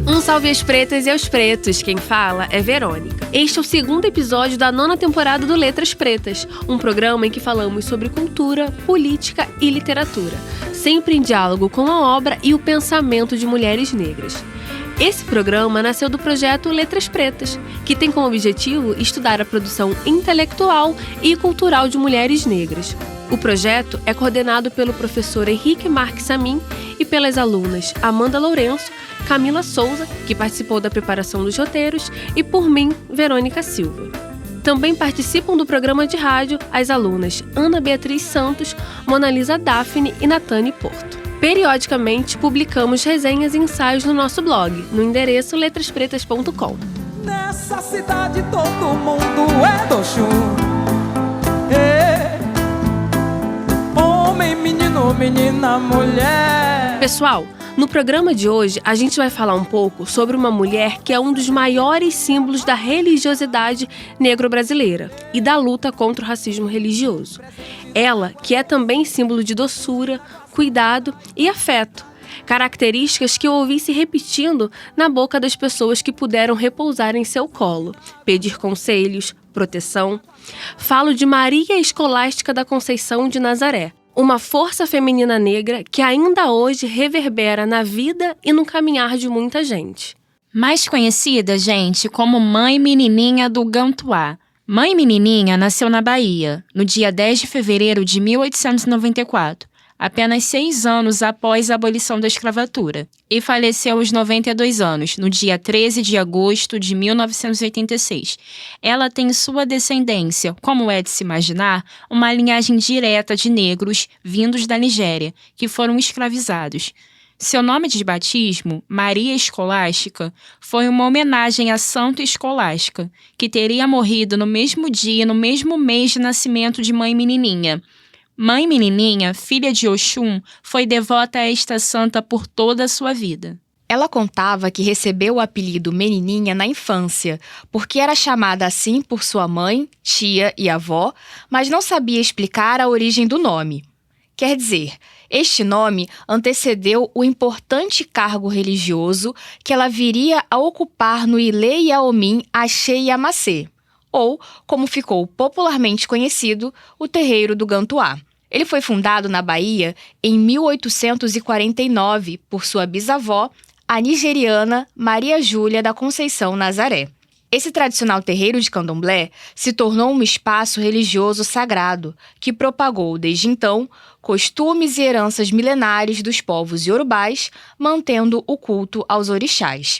Um salve às pretas e aos pretos, quem fala é Verônica. Este é o segundo episódio da 9ª temporada do Letras Pretas, um programa em que falamos sobre cultura, política e literatura, sempre em diálogo com a obra e o pensamento de mulheres negras. Esse programa nasceu do projeto Letras Pretas, que tem como objetivo estudar a produção intelectual e cultural de mulheres negras. O projeto é coordenado pelo professor Henrique Marques Amin e pelas alunas Amanda Lourenço, Camila Souza, que participou da preparação dos roteiros, e por mim, Verônica Silva. Também participam do programa de rádio as alunas Ana Beatriz Santos, Monalisa Daphne e Natane Porto. Periodicamente, publicamos resenhas e ensaios no nosso blog, no endereço letraspretas.com. Nessa cidade todo mundo é do Oxum. Homem, menino, menina, mulher. Pessoal, no programa de hoje, a gente vai falar um pouco sobre uma mulher que é um dos maiores símbolos da religiosidade negro-brasileira e da luta contra o racismo religioso. Ela, que é também símbolo de doçura, cuidado e afeto, características que eu ouvi se repetindo na boca das pessoas que puderam repousar em seu colo, pedir conselhos, proteção. Falo de Maria Escolástica da Conceição de Nazaré, uma força feminina negra que ainda hoje reverbera na vida e no caminhar de muita gente. Mais conhecida, gente, como Mãe Menininha do Gantuá. Mãe Menininha nasceu na Bahia, no dia 10 de fevereiro de 1894, apenas 6 anos após a abolição da escravatura, e faleceu aos 92 anos, no dia 13 de agosto de 1986. Ela tem sua descendência, como é de se imaginar, uma linhagem direta de negros vindos da Nigéria, que foram escravizados. Seu nome de batismo, Maria Escolástica, foi uma homenagem a Santa Escolástica, que teria morrido no mesmo dia e no mesmo mês de nascimento de Mãe Menininha. Mãe Menininha, filha de Oxum, foi devota a esta santa por toda a sua vida. Ela contava que recebeu o apelido Menininha na infância, porque era chamada assim por sua mãe, tia e avó, mas não sabia explicar a origem do nome. Quer dizer, este nome antecedeu o importante cargo religioso que ela viria a ocupar no Ilê Yaomim Axé Yamacê, ou, como ficou popularmente conhecido, o Terreiro do Gantuá. Ele foi fundado na Bahia em 1849 por sua bisavó, a nigeriana Maria Júlia da Conceição Nazaré. Esse tradicional terreiro de candomblé se tornou um espaço religioso sagrado que propagou, desde então, costumes e heranças milenares dos povos iorubás, mantendo o culto aos orixás.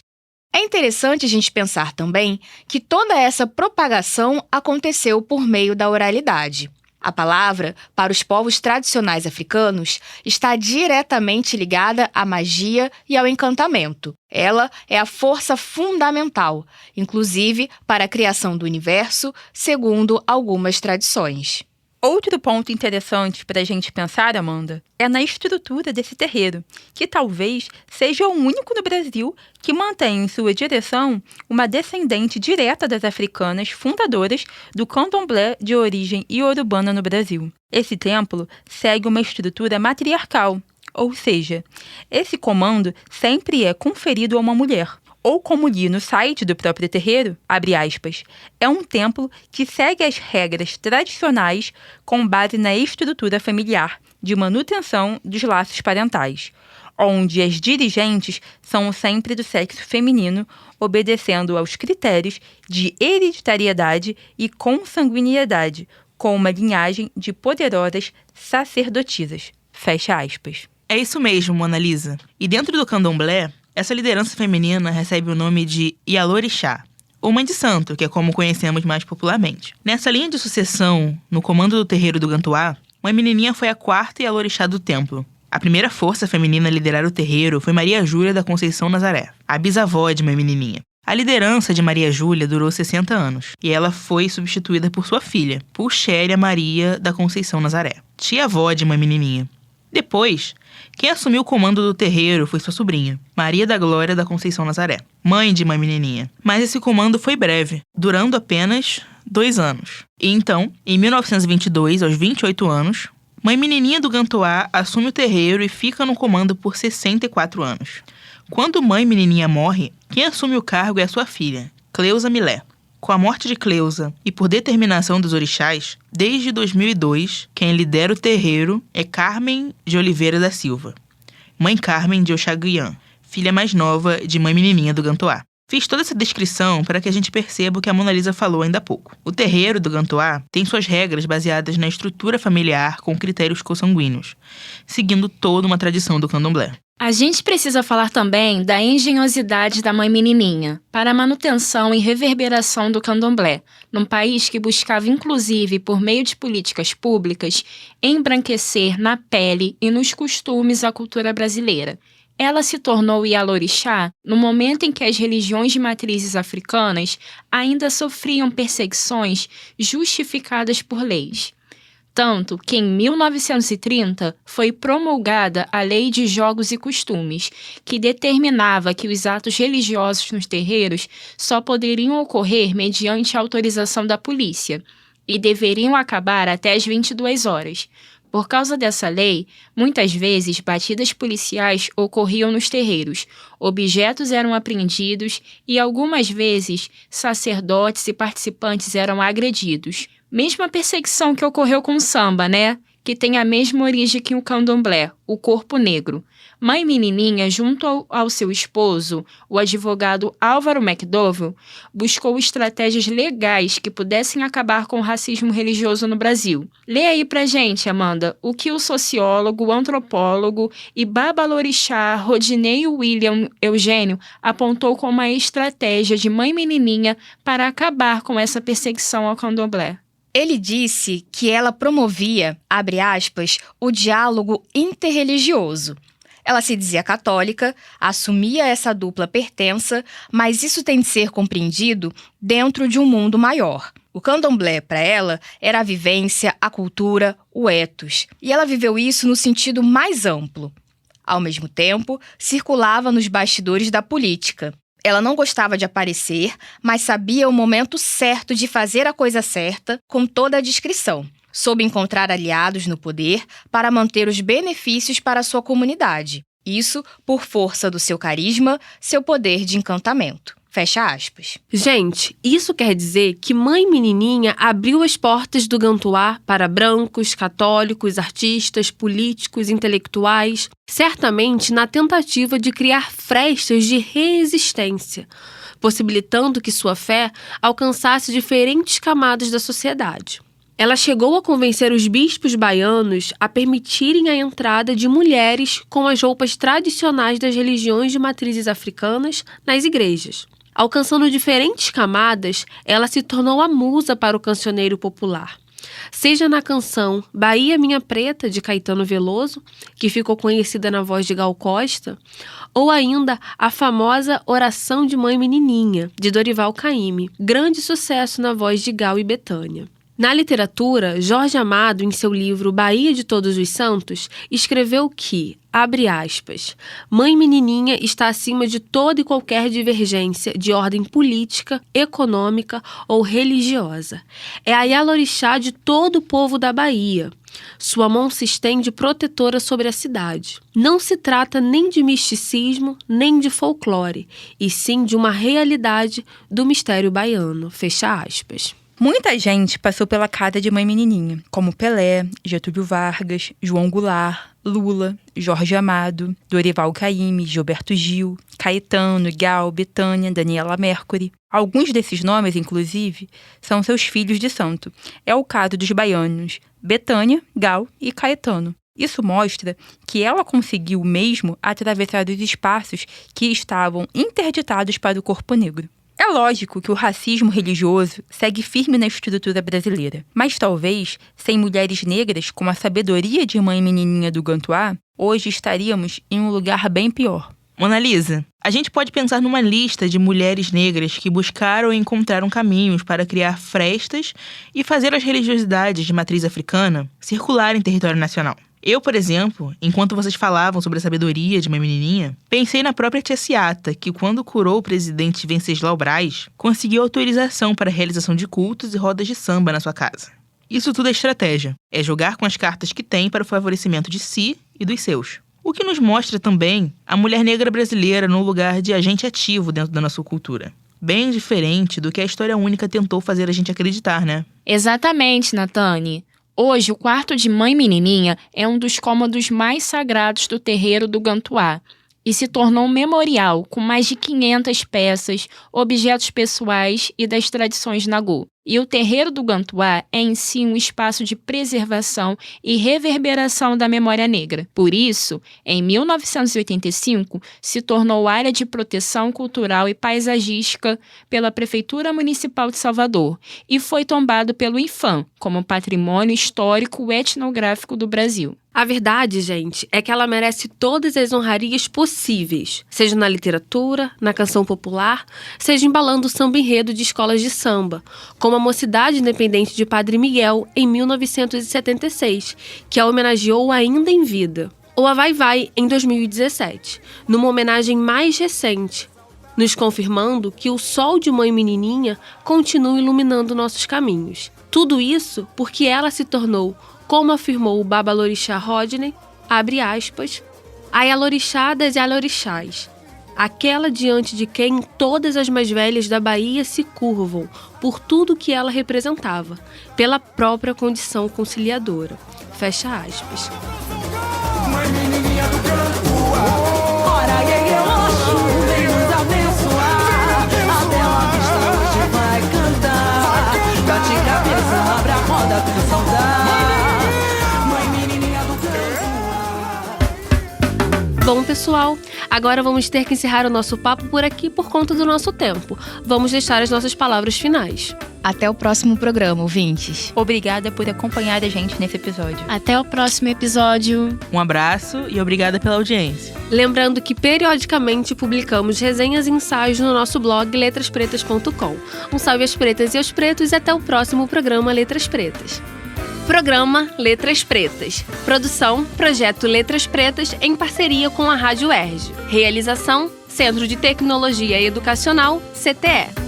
É interessante a gente pensar também que toda essa propagação aconteceu por meio da oralidade. A palavra, para os povos tradicionais africanos, está diretamente ligada à magia e ao encantamento. Ela é a força fundamental, inclusive para a criação do universo, segundo algumas tradições. Outro ponto interessante para a gente pensar, Amanda, é na estrutura desse terreiro, que talvez seja o único no Brasil que mantém em sua direção uma descendente direta das africanas fundadoras do candomblé de origem iorubana no Brasil. Esse templo segue uma estrutura matriarcal, ou seja, esse comando sempre é conferido a uma mulher. Ou como li no site do próprio terreiro, abre aspas, é um templo que segue as regras tradicionais com base na estrutura familiar de manutenção dos laços parentais, onde as dirigentes são sempre do sexo feminino, obedecendo aos critérios de hereditariedade e consanguinidade, com uma linhagem de poderosas sacerdotisas. Fecha aspas. É isso mesmo, Monalisa. E dentro do candomblé, essa liderança feminina recebe o nome de Ialorixá, ou Mãe de Santo, que é como conhecemos mais popularmente. Nessa linha de sucessão, no comando do terreiro do Gantuá, Mãe Menininha foi a 4ª Ialorixá do templo. A primeira força feminina a liderar o terreiro foi Maria Júlia da Conceição Nazaré, a bisavó de Mãe Menininha. A liderança de Maria Júlia durou 60 anos, e ela foi substituída por sua filha, Pulchéria Maria da Conceição Nazaré, tia-avó de Mãe Menininha. Depois, quem assumiu o comando do terreiro foi sua sobrinha, Maria da Glória da Conceição Nazaré, mãe de Mãe Menininha. Mas esse comando foi breve, durando apenas 2 anos. E então, em 1922, aos 28 anos, Mãe Menininha do Gantuá assume o terreiro e fica no comando por 64 anos. Quando mãe menininha morre, quem assume o cargo é a sua filha, Cleusa Milé. Com a morte de Cleusa e por determinação dos orixás, desde 2002, quem lidera o terreiro é Carmen de Oliveira da Silva, mãe Carmen de Oxaguian, filha mais nova de mãe menininha do Gantoá. Fiz toda essa descrição para que a gente perceba o que a Mona Lisa falou ainda há pouco. O terreiro do Gantoá tem suas regras baseadas na estrutura familiar com critérios consanguíneos, seguindo toda uma tradição do candomblé. A gente precisa falar também da engenhosidade da mãe menininha para a manutenção e reverberação do candomblé, num país que buscava, inclusive, por meio de políticas públicas, embranquecer na pele e nos costumes a cultura brasileira. Ela se tornou Ialorixá no momento em que as religiões de matrizes africanas ainda sofriam perseguições justificadas por leis. Tanto que, em 1930, foi promulgada a Lei de Jogos e Costumes, que determinava que os atos religiosos nos terreiros só poderiam ocorrer mediante autorização da polícia e deveriam acabar até às 22 horas. Por causa dessa lei, muitas vezes batidas policiais ocorriam nos terreiros, objetos eram apreendidos e, algumas vezes, sacerdotes e participantes eram agredidos. Mesma perseguição que ocorreu com o samba, né? Que tem a mesma origem que o candomblé, o corpo negro. Mãe menininha, junto ao seu esposo, o advogado Álvaro McDowell, buscou estratégias legais que pudessem acabar com o racismo religioso no Brasil. Lê aí pra gente, Amanda, o que o sociólogo, antropólogo e babalorixá Rodinei William Eugênio apontou como a estratégia de mãe menininha para acabar com essa perseguição ao candomblé. Ele disse que ela promovia, abre aspas, o diálogo interreligioso. Ela se dizia católica, assumia essa dupla pertença, mas isso tem de ser compreendido dentro de um mundo maior. O candomblé, para ela, era a vivência, a cultura, o ethos. E ela viveu isso no sentido mais amplo. Ao mesmo tempo, circulava nos bastidores da política. Ela não gostava de aparecer, mas sabia o momento certo de fazer a coisa certa, com toda a discrição. Soube encontrar aliados no poder para manter os benefícios para a sua comunidade. Isso por força do seu carisma, seu poder de encantamento. Fecha aspas. Gente, isso quer dizer que mãe menininha abriu as portas do Gantoá para brancos, católicos, artistas, políticos, intelectuais, certamente na tentativa de criar frestas de resistência, possibilitando que sua fé alcançasse diferentes camadas da sociedade. Ela chegou a convencer os bispos baianos a permitirem a entrada de mulheres com as roupas tradicionais das religiões de matrizes africanas nas igrejas. Alcançando diferentes camadas, ela se tornou a musa para o cancioneiro popular. Seja na canção Bahia Minha Preta, de Caetano Veloso, que ficou conhecida na voz de Gal Costa, ou ainda a famosa Oração de Mãe Menininha, de Dorival Caymmi, grande sucesso na voz de Gal e Bethânia. Na literatura, Jorge Amado, em seu livro Bahia de Todos os Santos, escreveu que, abre aspas, mãe menininha está acima de toda e qualquer divergência de ordem política, econômica ou religiosa. É a Ialorixá de todo o povo da Bahia. Sua mão se estende protetora sobre a cidade. Não se trata nem de misticismo, nem de folclore, e sim de uma realidade do mistério baiano. Fecha aspas. Muita gente passou pela casa de mãe menininha, como Pelé, Getúlio Vargas, João Goulart, Lula, Jorge Amado, Dorival Caymmi, Gilberto Gil, Caetano, Gal, Bethânia, Daniela Mercury. Alguns desses nomes, inclusive, são seus filhos de santo. É o caso dos baianos Bethânia, Gal e Caetano. Isso mostra que ela conseguiu mesmo atravessar os espaços que estavam interditados para o corpo negro. É lógico que o racismo religioso segue firme na estrutura brasileira, mas talvez, sem mulheres negras com a sabedoria de mãe menininha do Gantoá, hoje estaríamos em um lugar bem pior. Mona Lisa, a gente pode pensar numa lista de mulheres negras que buscaram e encontraram caminhos para criar frestas e fazer as religiosidades de matriz africana circular em território nacional. Eu, por exemplo, enquanto vocês falavam sobre a sabedoria de mãe menininha, pensei na própria tia Ciata, que quando curou o presidente Venceslau Braz, conseguiu autorização para a realização de cultos e rodas de samba na sua casa. Isso tudo é estratégia. É jogar com as cartas que tem para o favorecimento de si e dos seus. O que nos mostra também a mulher negra brasileira no lugar de agente ativo dentro da nossa cultura. Bem diferente do que a história única tentou fazer a gente acreditar, né? Exatamente, Natane. Hoje, o quarto de Mãe Menininha é um dos cômodos mais sagrados do terreiro do Gantuá e se tornou um memorial com mais de 500 peças, objetos pessoais e das tradições Nagô. E o terreiro do Gantuá é em si um espaço de preservação e reverberação da memória negra. Por isso, em 1985, se tornou área de proteção cultural e paisagística pela Prefeitura Municipal de Salvador e foi tombado pelo INFAM como Patrimônio Histórico Etnográfico do Brasil. A verdade, gente, é que ela merece todas as honrarias possíveis, seja na literatura, na canção popular, seja embalando o samba-enredo de escolas de samba, como a Mocidade Independente de Padre Miguel, em 1976, que a homenageou ainda em vida. Ou a Vai Vai, em 2017, numa homenagem mais recente, nos confirmando que o sol de Mãe Menininha continua iluminando nossos caminhos. Tudo isso porque ela se tornou, como afirmou o Babalorixá Rodney, abre aspas, a Yalorixá das Yalorixás, aquela diante de quem todas as mais velhas da Bahia se curvam por tudo que ela representava, pela própria condição conciliadora. Fecha aspas. Mãe menininha do Gantuá, ora eu acho, vem nos abençoar. Até a vista hoje vai cantar, bate cabeça, abre a roda com saudade. Bom, pessoal, agora vamos ter que encerrar o nosso papo por aqui por conta do nosso tempo. Vamos deixar as nossas palavras finais. Até o próximo programa, ouvintes. Obrigada por acompanhar a gente nesse episódio. Até o próximo episódio. Um abraço e obrigada pela audiência. Lembrando que periodicamente publicamos resenhas e ensaios no nosso blog letraspretas.com. Um salve às pretas e aos pretos e até o próximo programa Letras Pretas. Programa Letras Pretas. Produção, Projeto Letras Pretas em parceria com a Rádio UERJ. Realização, Centro de Tecnologia Educacional, CTE.